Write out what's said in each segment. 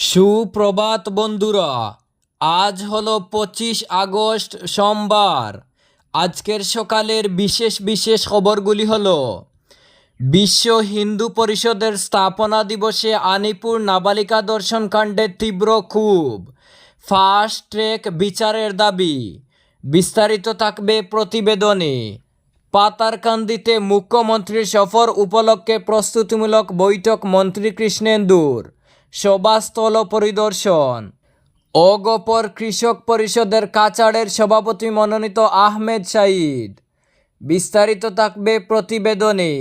সুপ্রভাত বন্ধুরা, আজ হলো 25 আগস্ট সোমবার। আজকের সকালের বিশেষ বিশেষ খবরগুলি হলো: বিশ্ব হিন্দু পরিষদের স্থাপনা দিবসে আনিপুর নাবালিকা ধর্ষণ কাণ্ডে তীব্র ক্ষোভ, ফাস্ট ট্র্যাক বিচারের দাবি। বিস্তারিত থাকবে প্রতিবেদনে। পাতারকান্দিতে মুখ্যমন্ত্রীর সফর উপলক্ষে প্রস্তুতিমূলক বৈঠক মন্ত্রী কৃষ্ণেন্দুর। সভাস্থল পরিদর্শন। অগপর কৃষক পরিষদের কাছাড়ের সভাপতি মনোনীত আহমেদ সাঈদ। বিস্তারিত থাকবে প্রতিবেদনে।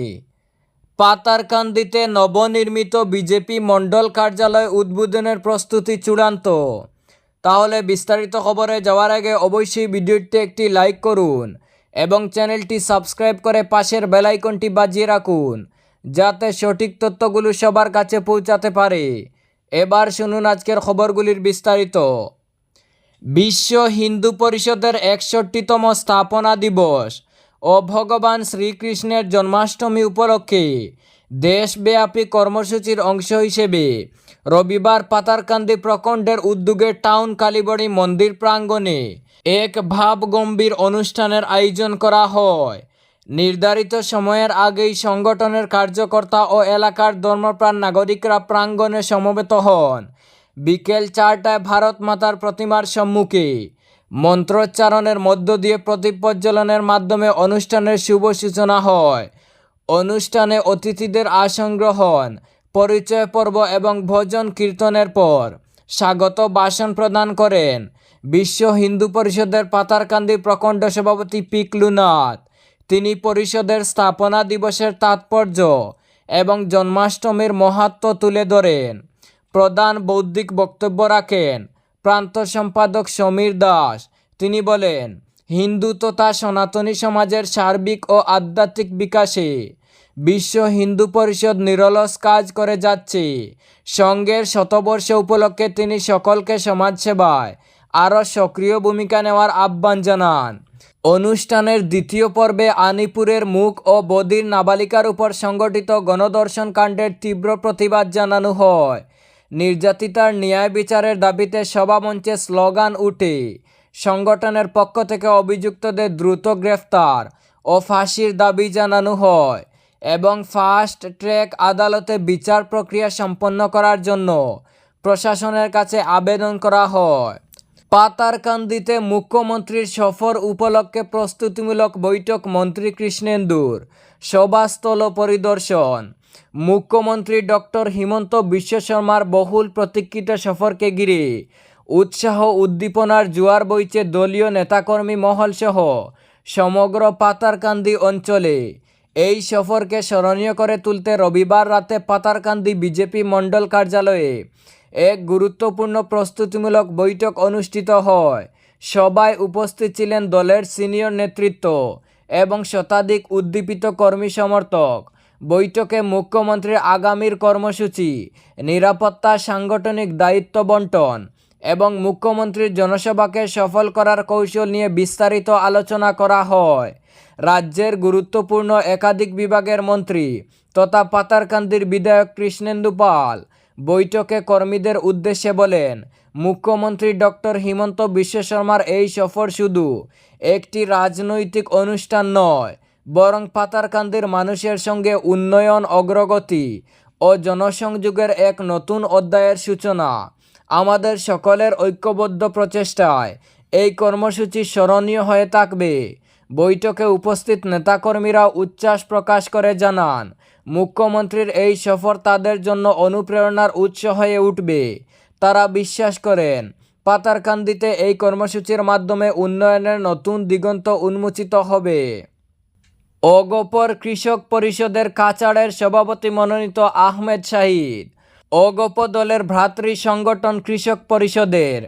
পাতারকান্দিতে নবনির্মিত বিজেপি মণ্ডল কার্যালয় উদ্বোধনের প্রস্তুতি চূড়ান্ত। তাহলে বিস্তারিত খবরে যাওয়ার আগে অবশ্যই ভিডিওটি একটি লাইক করুন এবং চ্যানেলটি সাবস্ক্রাইব করে পাশের বেল আইকনটি বাজিয়ে রাখুন, যাতে সঠিক তথ্যগুলো সবার কাছে পৌঁছাতে পারে। এবার শুনুন আজকের খবরগুলির বিস্তারিত। বিশ্ব হিন্দু পরিষদের 61তম স্থাপনা দিবস ও ভগবান শ্রীকৃষ্ণের জন্মাষ্টমী উপলক্ষে দেশব্যাপী কর্মসূচির অংশ হিসেবে রবিবার পাতারকান্দি প্রখণ্ডের উদ্যোগে টাউন কালীবাড়ি মন্দির প্রাঙ্গণে এক ভাবগম্ভীর অনুষ্ঠানের আয়োজন করা হয়। নির্ধারিত সময়ের আগেই সংগঠনের কার্যকর্তা ও এলাকার ধর্মপ্রাণ নাগরিকরা প্রাঙ্গণে সমবেত হন। বিকেল 4টায় ভারত মাতার প্রতিমার সম্মুখে মন্ত্রোচ্চারণের মধ্য দিয়ে প্রদীপ প্রজ্বলনের মাধ্যমে অনুষ্ঠানের শুভ সূচনা হয়। অনুষ্ঠানে অতিথিদের আসন গ্রহণ, পরিচয় পর্ব এবং ভজন কীর্তনের পর স্বাগত ভাষণ প্রদান করেন বিশ্ব হিন্দু পরিষদের পাতারকান্দি প্রখণ্ড সভাপতি পিকলু নাথ। তিনি পরিষদের স্থাপনা দিবসের তাৎপর্য এবং জন্মাষ্টমীর মাহাত্ম্য তুলে ধরেন। প্রধান বৌদ্ধিক বক্তব্য রাখেন প্রান্ত সম্পাদক সমীর দাস। তিনি বলেন, হিন্দু তথা সনাতনী সমাজের সার্বিক ও আধ্যাত্মিক বিকাশে বিশ্ব হিন্দু পরিষদ নিরলস কাজ করে যাচ্ছে। সংঘের শতবর্ষ উপলক্ষে তিনি সকলকে সমাজসেবায় আরও সক্রিয় ভূমিকা নেওয়ার আহ্বান জানান। অনুষ্ঠানের দ্বিতীয় পর্বে আনিপুরের মুখ ও বধির নাবালিকার উপর সংগঠিত গণধর্ষণ কাণ্ডের তীব্র প্রতিবাদ জানানো হয়। নির্যাতিতার ন্যায় বিচারের দাবিতে সভামঞ্চে স্লোগান উঠে। সংগঠনের পক্ষ থেকে অভিযুক্তদের দ্রুত গ্রেফতার ও ফাঁসির দাবি জানানো হয় এবং ফাস্ট ট্র্যাক আদালতে বিচার প্রক্রিয়া সম্পন্ন করার জন্য প্রশাসনের কাছে আবেদন করা হয়। পাতারকান্দিতে মুখ্যমন্ত্রীর সফর উপলক্ষে প্রস্তুতিমূলক বৈঠক মন্ত্রী কৃষ্ণেন্দুর। সভাস্থল পরিদর্শন। মুখ্যমন্ত্রী ডক্টর হিমন্ত বিশ্ব শর্মার বহুল প্রতীক্ষিত সফরকে ঘিরে উৎসাহ উদ্দীপনার জোয়ার বইছে দলীয় নেতাকর্মী মহল সহ সমগ্র পাতারকান্দি অঞ্চলে। এই সফরকে স্মরণীয় করে তুলতে রবিবার রাতে পাতারকান্দি বিজেপি মণ্ডল কার্যালয়ে এক গুরুত্বপূর্ণ প্রস্তুতিমূলক বৈঠক অনুষ্ঠিত হয়। সভায় উপস্থিত ছিলেন দলের সিনিয়র নেতৃত্ব এবং শতাধিক উদ্দীপিত কর্মী সমর্থক। বৈঠকে মুখ্যমন্ত্রীর আগামীর কর্মসূচি, নিরাপত্তা, সাংগঠনিক দায়িত্ব বণ্টন এবং মুখ্যমন্ত্রীর জনসভাকে সফল করার কৌশল নিয়ে বিস্তারিত আলোচনা করা হয়। রাজ্যের গুরুত্বপূর্ণ একাধিক বিভাগের মন্ত্রী তথা পাতারকান্দির বিধায়ক কৃষ্ণেন্দু পাল বৈঠকে কর্মীদের উদ্দেশ্যে বলেন, মুখ্যমন্ত্রী ডক্টর হিমন্ত বিশ্ব শর্মার এই সফর শুধু একটি রাজনৈতিক অনুষ্ঠান নয়, বরং পাতারকান্দির মানুষের সঙ্গে উন্নয়ন, অগ্রগতি ও জনসংযোগের এক নতুন অধ্যায়ের সূচনা। আমাদের সকলের ঐক্যবদ্ধ প্রচেষ্টায় এই কর্মসূচি স্মরণীয় হয়ে থাকবে। বৈঠকে উপস্থিত নেতাকর্মীরা উচ্ছ্বাস প্রকাশ করে জানান, মুখ্যমন্ত্রীর এই সফর তাদের জন্য অনুপ্রেরণার উৎস হয়ে উঠবে। তারা বিশ্বাস করেন, পাতারকান্দিতে এই কর্মসূচির মাধ্যমে উন্নয়নের নতুন দিগন্ত উন্মোচিত হবে। অগপর কৃষক পরিষদের কাছাড়ের সভাপতি মনোনীত আহমেদ সাঈদ। অগপ দলের ভ্রাতৃ সংগঠন কৃষক পরিষদের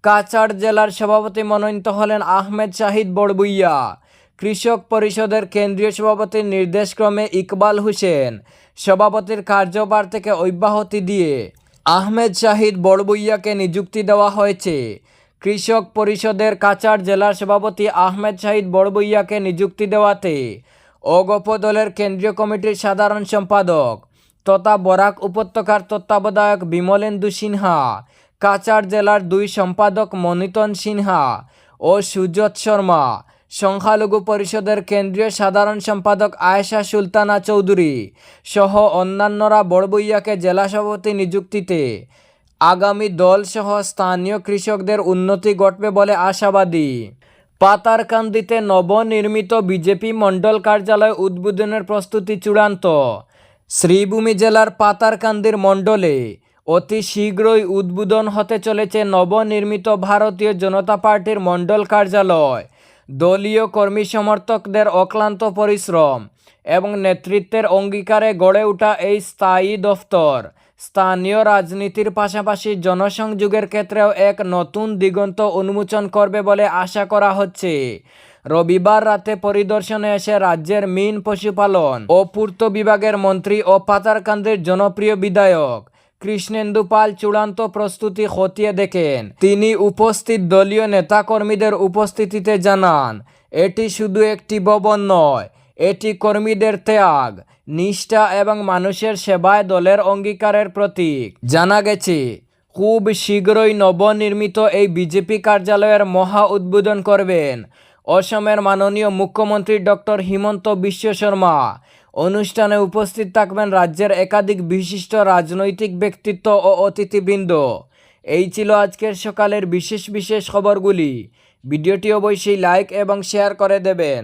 কাছাড় জেলার সভাপতি মনোনীত হলেন আহমেদ সাঈদ বড়বুইয়া। কৃষক পরিষদের কেন্দ্রীয় সভাপতির নির্দেশক্রমে ইকবাল হোসেন সভাপতির কার্যভার থেকে অব্যাহতি দিয়ে আহমেদ সাঈদ বড়বুইয়াকে নিযুক্তি দেওয়া হয়েছে। কৃষক পরিষদের কাছাড় জেলার সভাপতি আহমেদ সাঈদ বড়বুইয়াকে নিযুক্তি দেওয়াতে অগপ দলের কেন্দ্রীয় কমিটির সাধারণ সম্পাদক তথা বরাক উপত্যকার তত্ত্বাবধায়ক বিমলেন্দু সিনহা, কাছাড় জেলার 2 সম্পাদক মনিতন সিনহা ও সুজত শর্মা, সংখ্যালঘু পরিষদের কেন্দ্রীয় সাধারণ সম্পাদক আয়েশা সুলতানা চৌধুরী সহ অন্যান্যরা বড়বুইয়াকে জেলা সভাপতি নিযুক্তিতে আগামী দলসহ স্থানীয় কৃষকদের উন্নতি ঘটবে বলে আশাবাদী। পাতারকান্দিতে নবনির্মিত বিজেপি মণ্ডল কার্যালয় উদ্বোধনের প্রস্তুতি চূড়ান্ত। শ্রীভূমি জেলার পাতারকান্দির মণ্ডলে অতি শীঘ্রই উদ্বোধন হতে চলেছে নবনির্মিত ভারতীয় জনতা পার্টির মণ্ডল কার্যালয়। দলীয় কর্মী সমর্থকদের অক্লান্ত পরিশ্রম এবং নেতৃত্বের অঙ্গীকারে গড়ে ওঠা এই স্থায়ী দফতর স্থানীয় রাজনীতির পাশাপাশি জনসংযোগের ক্ষেত্রেও এক নতুন দিগন্ত উন্মোচন করবে বলে আশা করা হচ্ছে। রবিবার রাতে পরিদর্শনে এসে রাজ্যের মীন পশুপালন ও পূর্ত বিভাগের মন্ত্রী ও পাতারকান্দির জনপ্রিয় বিধায়ক কৃষ্ণেন্দু পাল চূড়ান্ত প্রস্তুতি খতিয়ে দেখেন। তিনি উপস্থিত দলীয় নেতাকর্মীদের উপস্থিতিতে জানান, এটি শুধু একটি ভবন নয়, এটি কর্মীদের ত্যাগ, নিষ্ঠা এবং মানুষের সেবায় দলের অঙ্গীকারের প্রতীক। জানা গেছে, খুব শীঘ্রই নবনির্মিত এই বিজেপি কার্যালয়ের মহা উদ্বোধন করবেন অসমের মাননীয় মুখ্যমন্ত্রী ডক্টর হিমন্ত বিশ্ব শর্মা। অনুষ্ঠানে উপস্থিত থাকবেন রাজ্যের একাধিক বিশিষ্ট রাজনৈতিক ব্যক্তিত্ব ও অতিথিবৃন্দ। এই ছিল আজকের সকালের বিশেষ খবরগুলি। ভিডিওটি অবশ্যই লাইক এবং শেয়ার করে দেবেন।